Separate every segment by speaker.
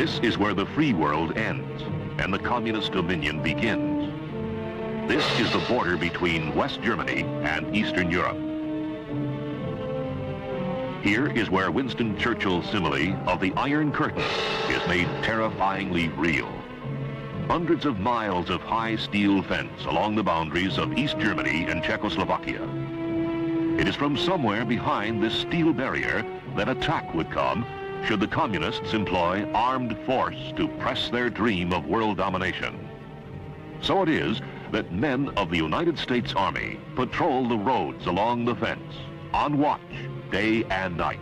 Speaker 1: This is where the free world ends and the communist dominion begins. This is the border between West Germany and Eastern Europe. Here is where Winston Churchill's simile of the Iron Curtain is made terrifyingly real. Hundreds of miles of high steel fence along the boundaries of East Germany and Czechoslovakia. It is from somewhere behind this steel barrier that attack would come should the communists employ armed force to press their dream of world domination. So it is that men of the United States Army patrol the roads along the fence, on watch day and night,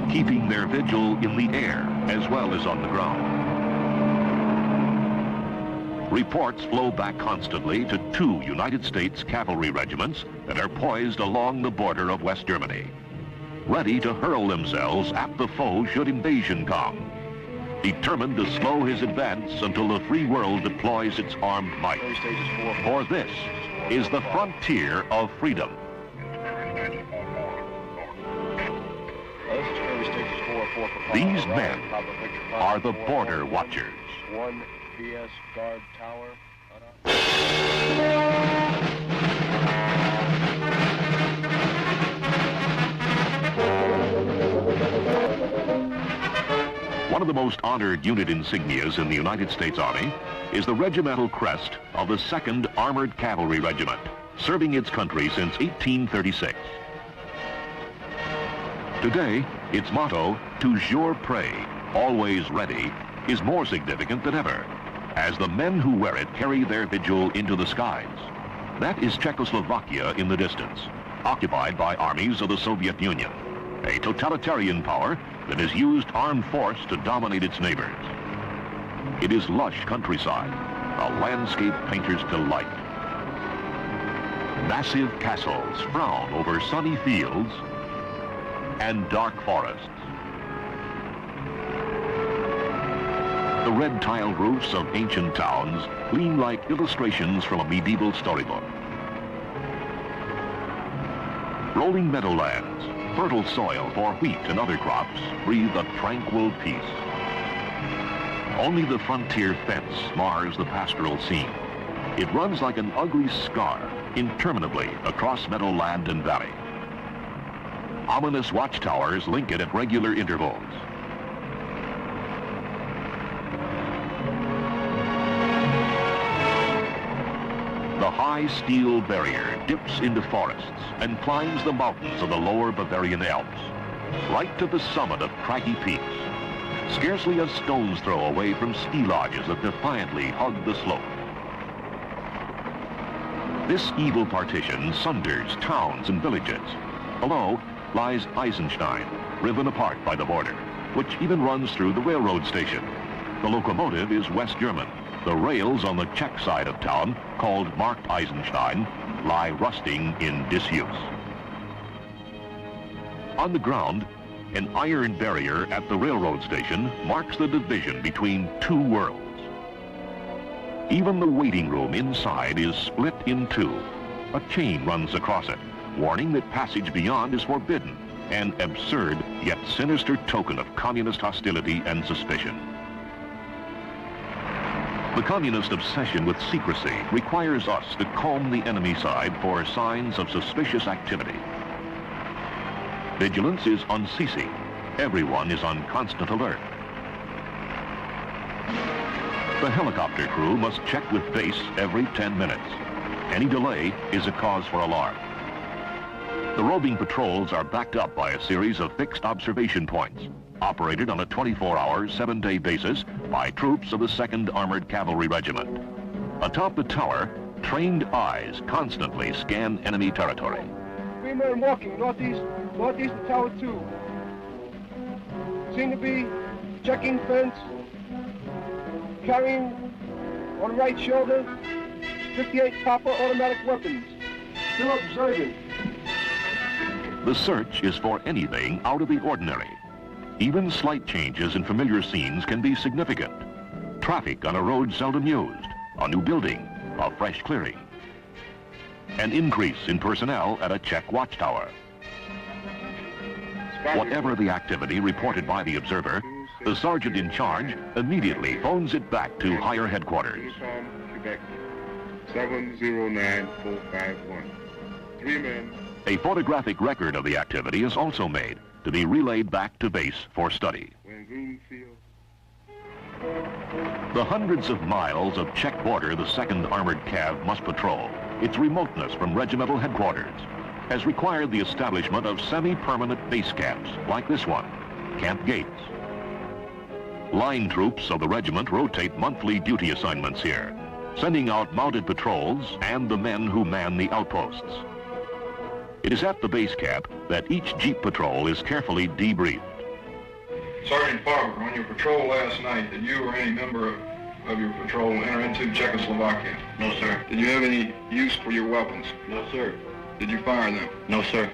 Speaker 1: keeping their vigil in the air as well as on the ground. Reports flow back constantly to 2 United States cavalry regiments that are poised along the border of West Germany, ready to hurl themselves at the foe should invasion come, determined to slow his advance until the free world deploys its armed might. For this is the frontier of freedom. These men are the border watchers.
Speaker 2: 1 PS guard tower.
Speaker 1: One of the most honored unit insignias in the United States Army is the regimental crest of the 2nd Armored Cavalry Regiment, serving its country since 1836. Today, its motto, toujours prêt, always ready, is more significant than ever, as the men who wear it carry their vigil into the skies. That is Czechoslovakia in the distance, occupied by armies of the Soviet Union, a totalitarian power that has used armed force to dominate its neighbors. It is lush countryside, a landscape painter's delight. Massive castles frown over sunny fields and dark forests. The red tiled roofs of ancient towns gleam like illustrations from a medieval storybook. Rolling meadowlands, fertile soil for wheat and other crops, breathe a tranquil peace. Only the frontier fence mars the pastoral scene. It runs like an ugly scar interminably across meadowland and valley. Ominous watchtowers link it at regular intervals. The high steel barrier dips into forests and climbs the mountains of the lower Bavarian Alps, right to the summit of craggy peaks, scarcely a stone's throw away from ski lodges that defiantly hug the slope. This evil partition sunders towns and villages. Below lies Eisenstein, riven apart by the border, which even runs through the railroad station. The locomotive is West German. The rails on the Czech side of town, called Markt Eisenstein, lie rusting in disuse. On the ground, an iron barrier at the railroad station marks the division between 2 worlds. Even the waiting room inside is split in 2. A chain runs across it, warning that passage beyond is forbidden, an absurd yet sinister token of communist hostility and suspicion. The communist obsession with secrecy requires us to comb the enemy side for signs of suspicious activity. Vigilance is unceasing. Everyone is on constant alert. The helicopter crew must check with base every 10 minutes. Any delay is a cause for alarm. The roving patrols are backed up by a series of fixed observation points, operated on a 24-hour, 7-day basis by troops of the 2nd Armored Cavalry Regiment. Atop the tower, trained eyes constantly scan enemy territory.
Speaker 2: 3 men walking northeast of Tower 2. Seem to be checking fence, carrying on the right shoulder 58 Papa automatic weapons. Still observing.
Speaker 1: The search is for anything out of the ordinary. Even slight changes in familiar scenes can be significant. Traffic on a road seldom used, a new building, a fresh clearing. An increase in personnel at a Czech watchtower. Whatever the activity reported by the observer, The sergeant in charge immediately phones it back to higher headquarters.
Speaker 3: Uniform, Quebec, 709451. 3 men.
Speaker 1: A photographic record of the activity is also made to be relayed back to base for study.
Speaker 3: When Greenfield.
Speaker 1: The hundreds of miles of check border the 2nd Armored Cav must patrol, its remoteness from regimental headquarters, has required the establishment of semi-permanent base camps like this one, Camp Gates. Line troops of the regiment rotate monthly duty assignments here, sending out mounted patrols and the men who man the outposts. It is at the base camp that each jeep patrol is carefully debriefed.
Speaker 4: Sergeant Farber, on your patrol last night, did you or any member of your patrol enter into Czechoslovakia?
Speaker 5: No, sir.
Speaker 4: Did you have any use for your weapons?
Speaker 5: No, sir.
Speaker 4: Did you fire them?
Speaker 5: No, sir.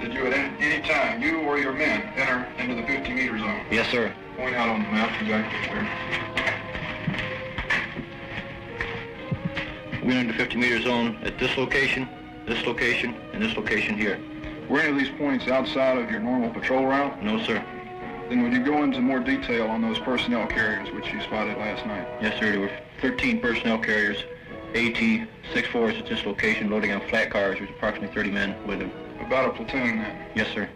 Speaker 4: Did you at any time, you or your men, enter into the 50-meter zone?
Speaker 5: Yes, sir.
Speaker 4: Point out on the map exactly where.
Speaker 5: We entered the 50-meter zone at this location, and this location here.
Speaker 4: Were any of these points outside of your normal patrol route?
Speaker 5: No, sir.
Speaker 4: Then would you go into more detail on those personnel carriers which you spotted last night?
Speaker 5: Yes, sir. There were 13 personnel carriers, AT-64s at this location, loading on flat cars with approximately 30 men with them.
Speaker 4: About a platoon then?
Speaker 5: Yes, sir.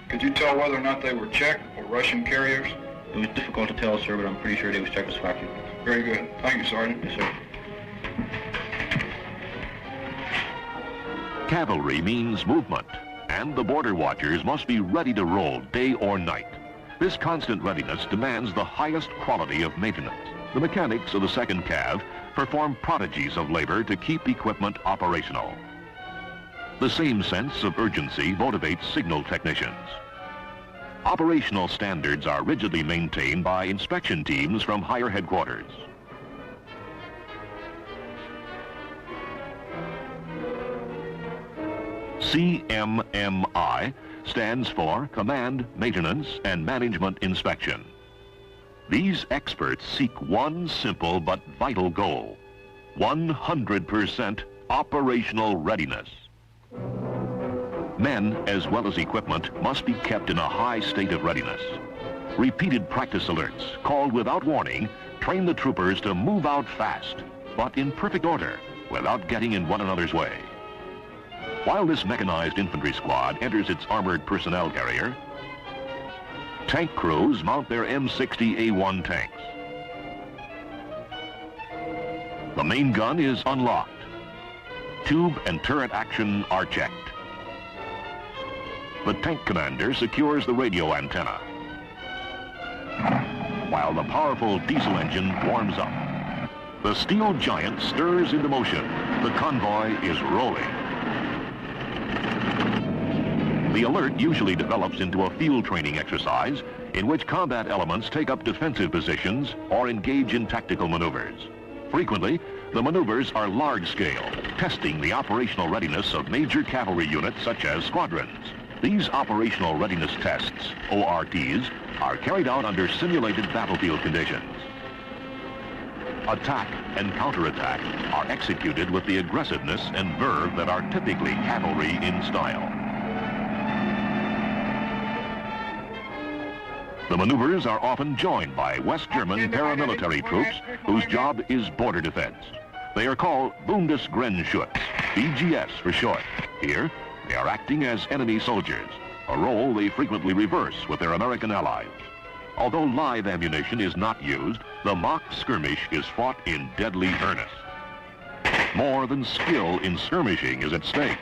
Speaker 4: Could you tell whether or not they were Czech or Russian carriers?
Speaker 5: It was difficult to tell, sir, but I'm pretty sure they were Czechoslovakian.
Speaker 4: Very good. Thank you, Sergeant.
Speaker 5: Yes, sir.
Speaker 1: Cavalry means movement, and the border watchers must be ready to roll day or night. This constant readiness demands the highest quality of maintenance. The mechanics of the 2nd Cav perform prodigies of labor to keep equipment operational. The same sense of urgency motivates signal technicians. Operational standards are rigidly maintained by inspection teams from higher headquarters. CMMI stands for Command, Maintenance, and Management Inspection. These experts seek one simple but vital goal: 100% operational readiness. Men, as well as equipment, must be kept in a high state of readiness. Repeated practice alerts, called without warning, train the troopers to move out fast, but in perfect order, without getting in one another's way. While this mechanized infantry squad enters its armored personnel carrier, tank crews mount their M60A1 tanks. The main gun is unlocked. Tube and turret action are checked. The tank commander secures the radio antenna, while the powerful diesel engine warms up. The steel giant stirs into motion. The convoy is rolling. The alert usually develops into a field training exercise in which combat elements take up defensive positions or engage in tactical maneuvers. Frequently, the maneuvers are large-scale, testing the operational readiness of major cavalry units such as squadrons. These operational readiness tests, ORTs, are carried out under simulated battlefield conditions. Attack and counterattack are executed with the aggressiveness and verve that are typically cavalry in style. The maneuvers are often joined by West German paramilitary troops whose job is border defense. They are called Bundesgrenzschutz, BGS for short. Here, they are acting as enemy soldiers, a role they frequently reverse with their American allies. Although live ammunition is not used, the mock skirmish is fought in deadly earnest. More than skill in skirmishing is at stake.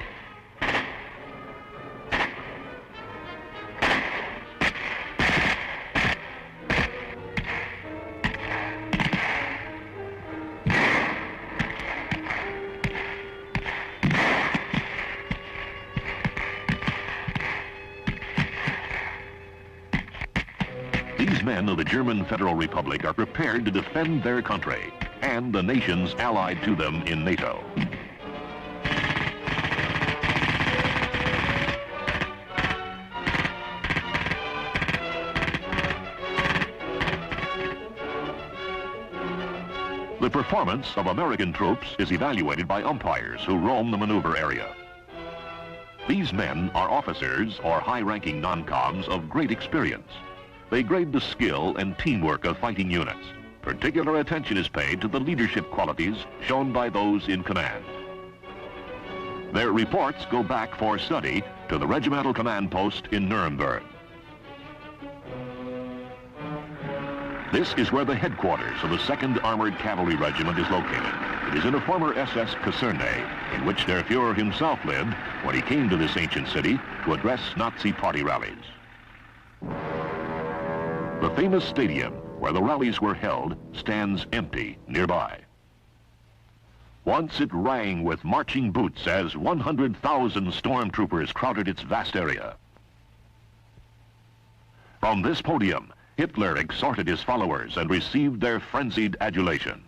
Speaker 1: These men of the German Federal Republic are prepared to defend their country and the nations allied to them in NATO. The performance of American troops is evaluated by umpires who roam the maneuver area. These men are officers or high-ranking non-coms of great experience. They grade the skill and teamwork of fighting units. Particular attention is paid to the leadership qualities shown by those in command. Their reports go back for study to the regimental command post in Nuremberg. This is where the headquarters of the 2nd Armored Cavalry Regiment is located. It is in a former SS Kaserne, in which Der Fuhrer himself lived when he came to this ancient city to address Nazi party rallies. The famous stadium where the rallies were held stands empty nearby. Once it rang with marching boots as 100,000 stormtroopers crowded its vast area. From this podium, Hitler exhorted his followers and received their frenzied adulation.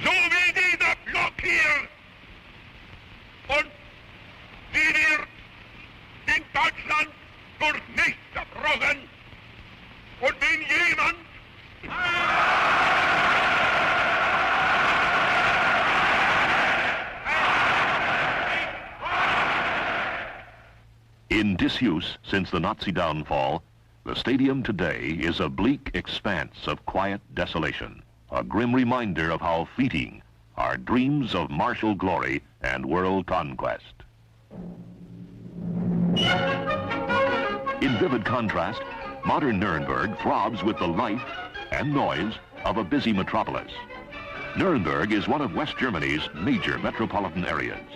Speaker 6: So wie dieser Block hier und die wir in Deutschland durch nichts zerbrochen und wenn jemand
Speaker 1: in disuse since the Nazi downfall, the stadium today is a bleak expanse of quiet desolation, a grim reminder of how fleeting are dreams of martial glory and world conquest. In vivid contrast, modern Nuremberg throbs with the life and noise of a busy metropolis. Nuremberg is one of West Germany's major metropolitan areas.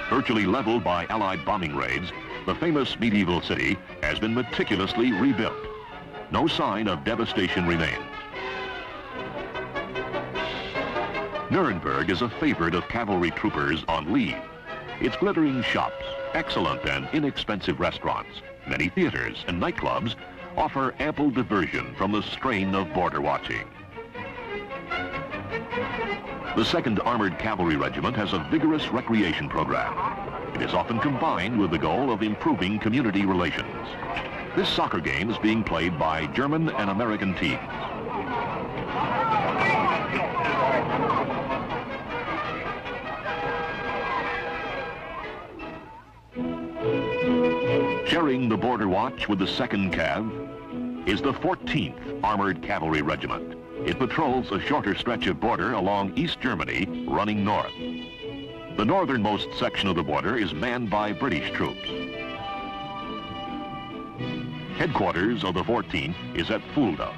Speaker 1: Virtually leveled by Allied bombing raids, the famous medieval city has been meticulously rebuilt. No sign of devastation remains. Nuremberg is a favorite of cavalry troopers on leave. Its glittering shops, excellent and inexpensive restaurants, many theaters and nightclubs offer ample diversion from the strain of border watching. The 2nd Armored Cavalry Regiment has a vigorous recreation program. It is often combined with the goal of improving community relations. This soccer game is being played by German and American teams. Sharing the border watch with the 2nd Cav is the 14th Armored Cavalry Regiment. It patrols a shorter stretch of border along East Germany, running north. The northernmost section of the border is manned by British troops. Headquarters of the 14th is at Fulda.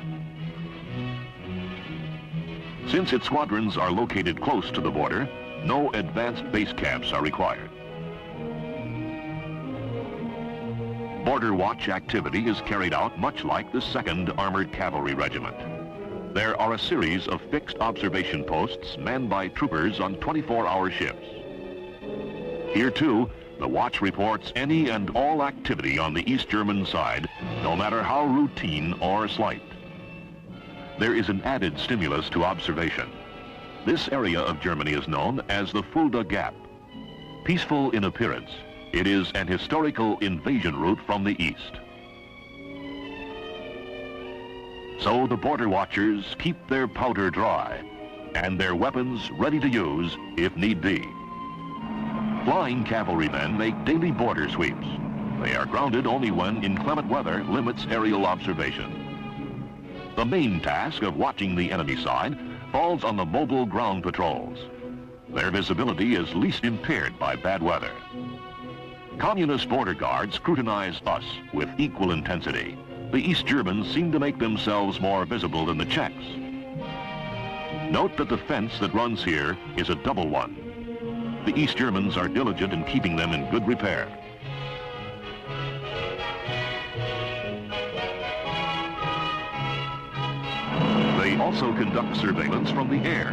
Speaker 1: Since its squadrons are located close to the border, no advanced base camps are required. Border watch activity is carried out much like the 2nd Armored Cavalry Regiment. There are a series of fixed observation posts manned by troopers on 24-hour shifts. Here, too, the watch reports any and all activity on the East German side, no matter how routine or slight. There is an added stimulus to observation. This area of Germany is known as the Fulda Gap. Peaceful in appearance, it is an historical invasion route from the east. So the border watchers keep their powder dry and their weapons ready to use if need be. Flying cavalrymen make daily border sweeps. They are grounded only when inclement weather limits aerial observation. The main task of watching the enemy side falls on the mobile ground patrols. Their visibility is least impaired by bad weather. Communist border guards scrutinize us with equal intensity. The East Germans seem to make themselves more visible than the Czechs. Note that the fence that runs here is a double one. The East Germans are diligent in keeping them in good repair. They also conduct surveillance from the air.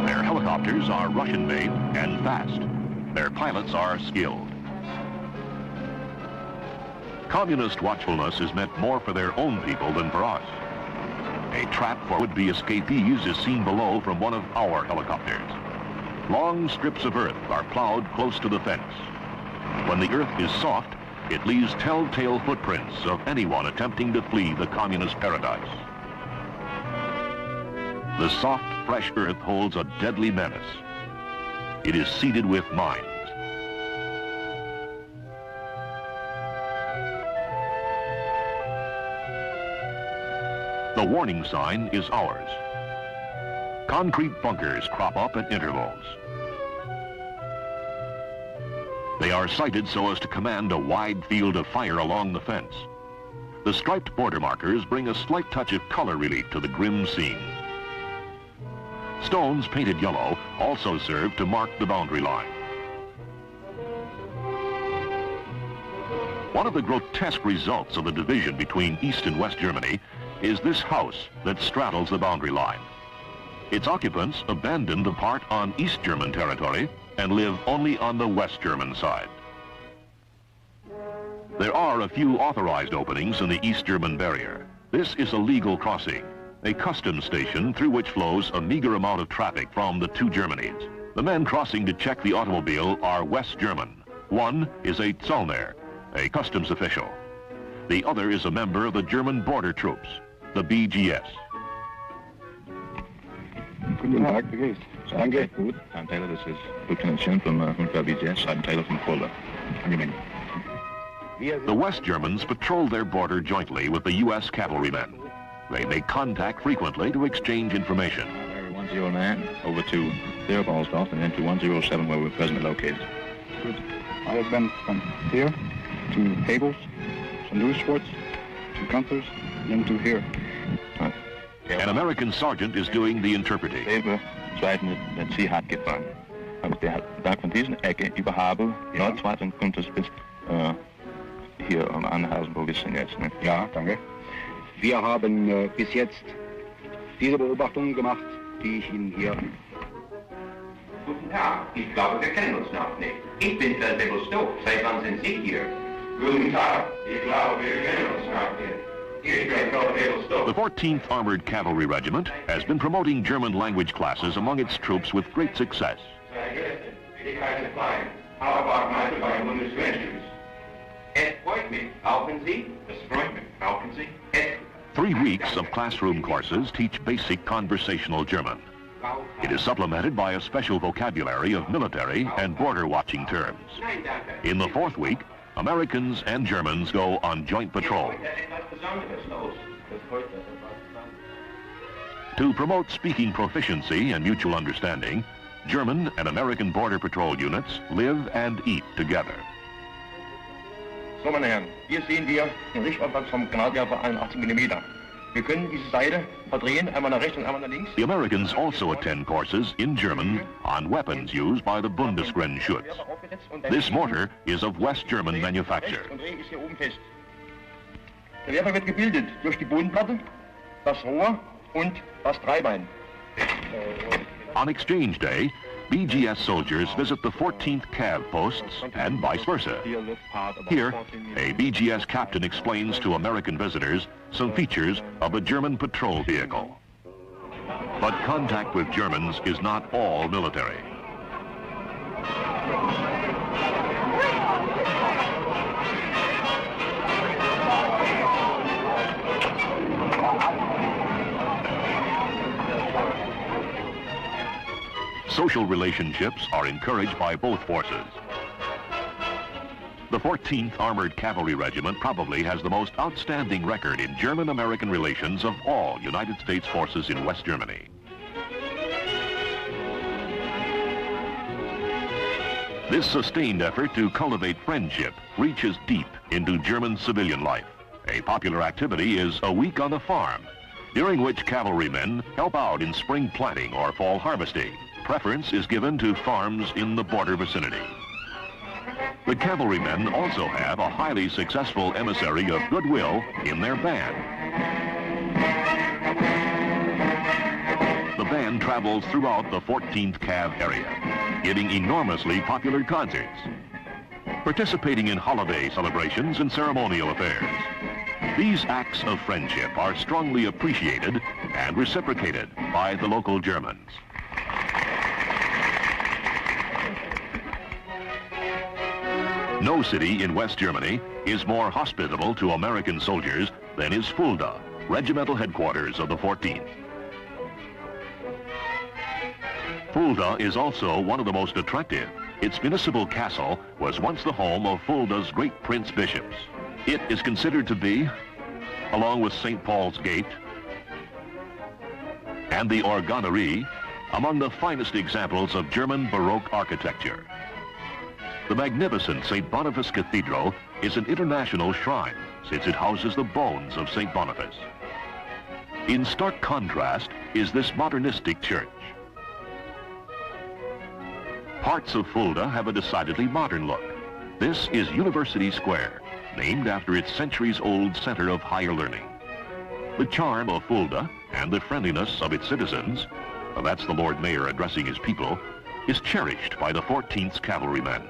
Speaker 1: Their helicopters are Russian-made and fast. Their pilots are skilled. Communist watchfulness is meant more for their own people than for us. A trap for would-be escapees is seen below from one of our helicopters. Long strips of earth are plowed close to the fence. When the earth is soft, it leaves telltale footprints of anyone attempting to flee the communist paradise. The soft, fresh earth holds a deadly menace. It is seeded with mines. The warning sign is ours. Concrete bunkers crop up at intervals. They are sited so as to command a wide field of fire along the fence. The striped border markers bring a slight touch of color relief to the grim scene. Stones painted yellow also serve to mark the boundary line. One of the grotesque results of the division between East and West Germany is this house that straddles the boundary line. Its occupants abandoned the part on East German territory and live only on the West German side. There are a few authorized openings in the East German barrier. This is a legal crossing, a customs station through which flows a meager amount of traffic from the two Germanies. The men crossing to check the automobile are West German. One is a Zollner, a customs official. The other is a member of the German border troops, the BGS.
Speaker 3: Guten Tag, wie geht's? Danke. Gut. I'm Taylor, this is Lieutenant Shin from BGS. I'm Taylor from Fulda. Angenehm.
Speaker 1: The West Germans patrol their border jointly with the U.S. cavalrymen. They make contact frequently to exchange information.
Speaker 5: 109 over to Theobaldorf and then to 107 where we're presently located.
Speaker 3: Good. I have been from here to Habels, to Newsports, to Gunther's, and then to here.
Speaker 1: An American sergeant is doing the interpreting.
Speaker 5: Eben, zweiten den See hat gefahren. Aber der hat da von diesen Ecke über Habel, Nordschweiz und kommt es bis hier am Anhausen, wo wir sind jetzt. Ne?
Speaker 2: Ja, danke. Wir haben bis jetzt diese Beobachtungen gemacht, die ich Ihnen hier...
Speaker 7: Guten Tag, ich glaube, wir kennen uns noch nicht. Ich bin Feldwebel Stock. Seit wann sind Sie hier? Guten Tag, ich glaube, wir kennen uns noch nicht.
Speaker 1: The 14th Armored Cavalry Regiment has been promoting German language classes among its troops with great success.
Speaker 7: How about my beim Bundeswehrdienst? Es freut mich. Brauchen Sie? Es freut mich. Brauchen Sie?
Speaker 1: 3 weeks of classroom courses teach basic conversational German. It is supplemented by a special vocabulary of military and border watching terms. In the 4th week, Americans and Germans go on joint patrol. To promote speaking proficiency and mutual understanding, German and American Border Patrol units live and eat together.
Speaker 5: So, meine Herren, hier sehen wir den Richtaussatz vom Granatwerfer 81 mm. Wir können diese Seite verdrehen, einmal nach rechts und einmal nach links.
Speaker 1: The Americans also attend courses in German on weapons used by the Bundesgrenzschutz. This mortar is of West German manufacture.
Speaker 5: Der Werfer wird gebildet durch die Bodenplatte, das Rohr und das Dreibein.
Speaker 1: On exchange day, BGS soldiers visit the 14th Cav posts and vice versa. Here, a BGS captain explains to American visitors some features of a German patrol vehicle. But contact with Germans is not all military. Social relationships are encouraged by both forces. The 14th Armored Cavalry Regiment probably has the most outstanding record in German-American relations of all United States forces in West Germany. This sustained effort to cultivate friendship reaches deep into German civilian life. A popular activity is a week on the farm, during which cavalrymen help out in spring planting or fall harvesting. Preference is given to farms in the border vicinity. The cavalrymen also have a highly successful emissary of goodwill in their band. The band travels throughout the 14th Cav area, giving enormously popular concerts, participating in holiday celebrations and ceremonial affairs. These acts of friendship are strongly appreciated and reciprocated by the local Germans. No city in West Germany is more hospitable to American soldiers than is Fulda, regimental headquarters of the 14th. Fulda is also one of the most attractive. Its municipal castle was once the home of Fulda's great prince bishops. It is considered to be, along with St. Paul's Gate and the Organerie, among the finest examples of German Baroque architecture. The magnificent St. Boniface Cathedral is an international shrine since it houses the bones of St. Boniface. In stark contrast is this modernistic church. Parts of Fulda have a decidedly modern look. This is University Square, named after its centuries-old center of higher learning. The charm of Fulda and the friendliness of its citizens, that's the Lord Mayor addressing his people, is cherished by the 14th Cavalrymen.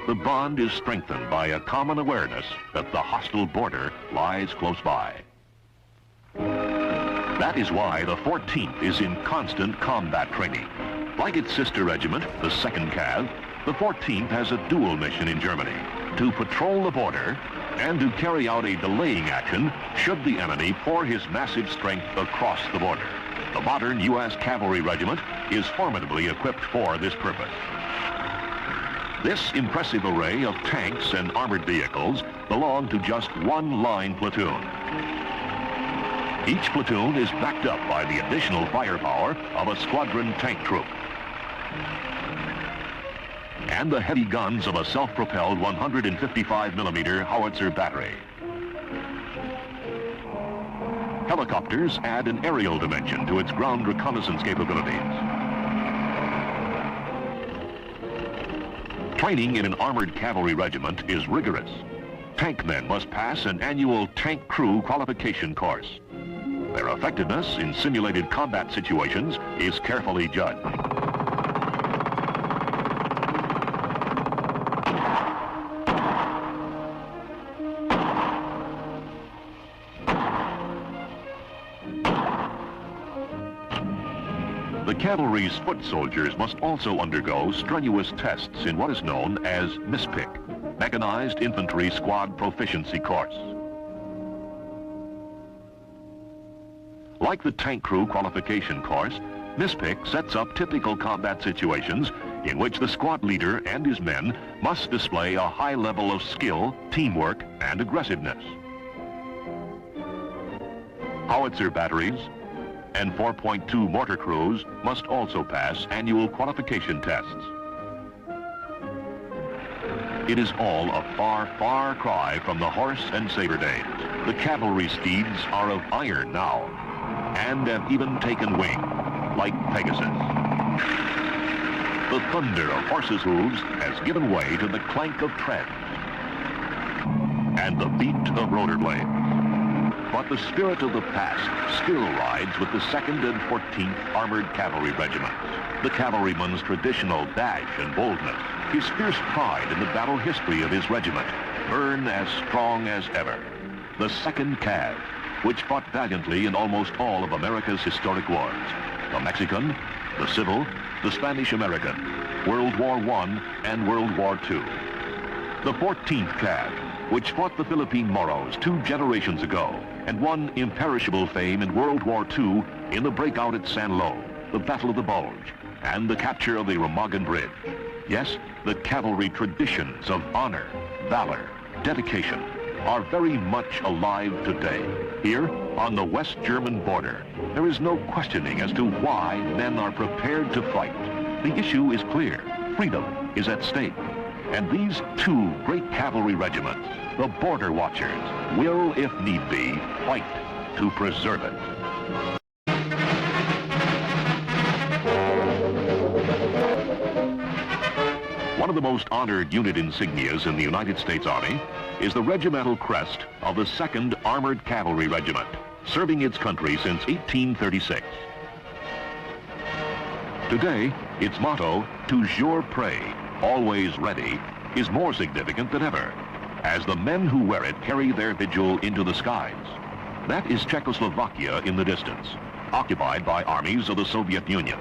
Speaker 1: The bond is strengthened by a common awareness that the hostile border lies close by. That is why the 14th is in constant combat training. Like its sister regiment, the 2nd Cav, the 14th has a dual mission in Germany: to patrol the border and to carry out a delaying action should the enemy pour his massive strength across the border. The modern U.S. Cavalry Regiment is formidably equipped for this purpose. This impressive array of tanks and armored vehicles belong to just one line platoon. Each platoon is backed up by the additional firepower of a squadron tank troop and the heavy guns of a self-propelled 155mm howitzer battery. Helicopters add an aerial dimension to its ground reconnaissance capabilities. Training in an armored cavalry regiment is rigorous. Tank men must pass an annual tank crew qualification course. Their effectiveness in simulated combat situations is carefully judged. The cavalry's foot soldiers must also undergo strenuous tests in what is known as MISPIC, Mechanized Infantry Squad Proficiency Course. Like the tank crew qualification course, MISPIC sets up typical combat situations in which the squad leader and his men must display a high level of skill, teamwork, and aggressiveness. Howitzer batteries and 4.2 mortar crews must also pass annual qualification tests. It is all a far, far cry from the horse and saber days. The cavalry steeds are of iron now, and have even taken wing, like Pegasus. The thunder of horses' hooves has given way to the clank of tread and the beat of rotor blades. But the spirit of the past still rides with the 2nd and 14th Armored Cavalry Regiments. The cavalryman's traditional dash and boldness, his fierce pride in the battle history of his regiment, burn as strong as ever. The 2nd Cav, which fought valiantly in almost all of America's historic wars: the Mexican, the Civil, the Spanish-American, World War I, and World War II. The 14th Cav, which fought the Philippine Moros 2 generations ago and won imperishable fame in World War II in the breakout at San Lo, the Battle of the Bulge, and the capture of the Remagen Bridge. Yes, the cavalry traditions of honor, valor, dedication are very much alive today. Here, on the West German border, there is no questioning as to why men are prepared to fight. The issue is clear. Freedom is at stake. And these 2 great cavalry regiments, the Border Watchers, will, if need be, fight to preserve it. One of the most honored unit insignias in the United States Army is the regimental crest of the 2nd Armored Cavalry Regiment, serving its country since 1836. Today, its motto, toujours prêt, always ready, is more significant than ever, as the men who wear it carry their vigil into the skies. That is Czechoslovakia in the distance, occupied by armies of the Soviet Union,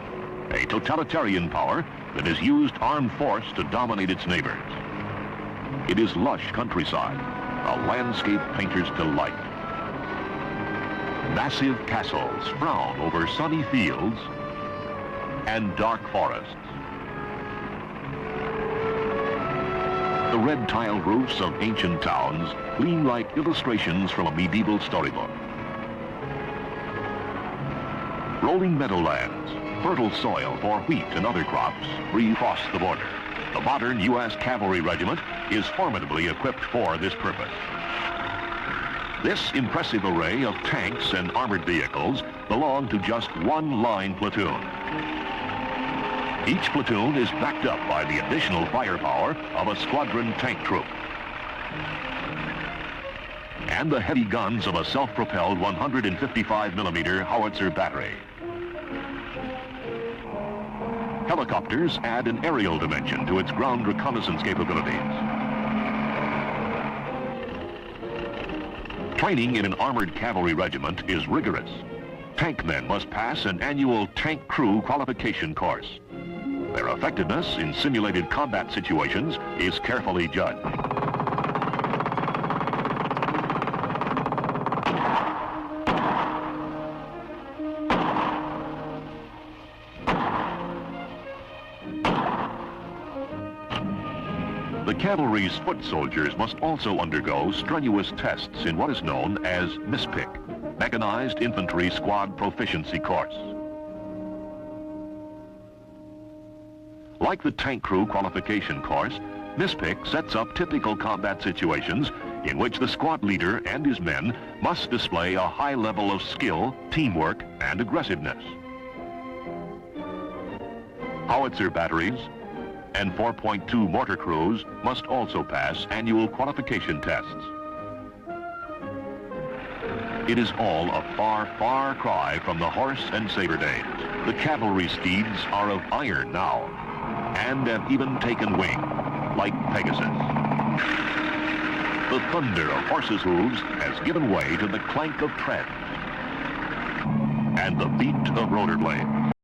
Speaker 1: a totalitarian power that has used armed force to dominate its neighbors. It is lush countryside, a landscape painter's delight. Massive castles frown over sunny fields, and dark forests. The red tiled roofs of ancient towns gleam like illustrations from a medieval storybook. Rolling meadowlands, fertile soil for wheat and other crops, cross the border. The modern U.S. Cavalry Regiment is formidably equipped for this purpose. This impressive array of tanks and armored vehicles belong to just one line platoon. Each platoon is backed up by the additional firepower of a squadron tank troop and the heavy guns of a self-propelled 155mm howitzer battery. Helicopters add an aerial dimension to its ground reconnaissance capabilities. Training in an armored cavalry regiment is rigorous. Tank men must pass an annual tank crew qualification course. Their effectiveness in simulated combat situations is carefully judged. The cavalry's foot soldiers must also undergo strenuous tests in what is known as MISPIC, Mechanized Infantry Squad Proficiency Course. Like the tank crew qualification course, MISPIC sets up typical combat situations in which the squad leader and his men must display a high level of skill, teamwork, and aggressiveness. Howitzer batteries and 4.2 mortar crews must also pass annual qualification tests. It is all a far, far cry from the horse and saber days. The cavalry steeds are of iron now, and have even taken wing, like Pegasus. The thunder of horses' hooves has given way to the clank of tread and the beat of rotor blades.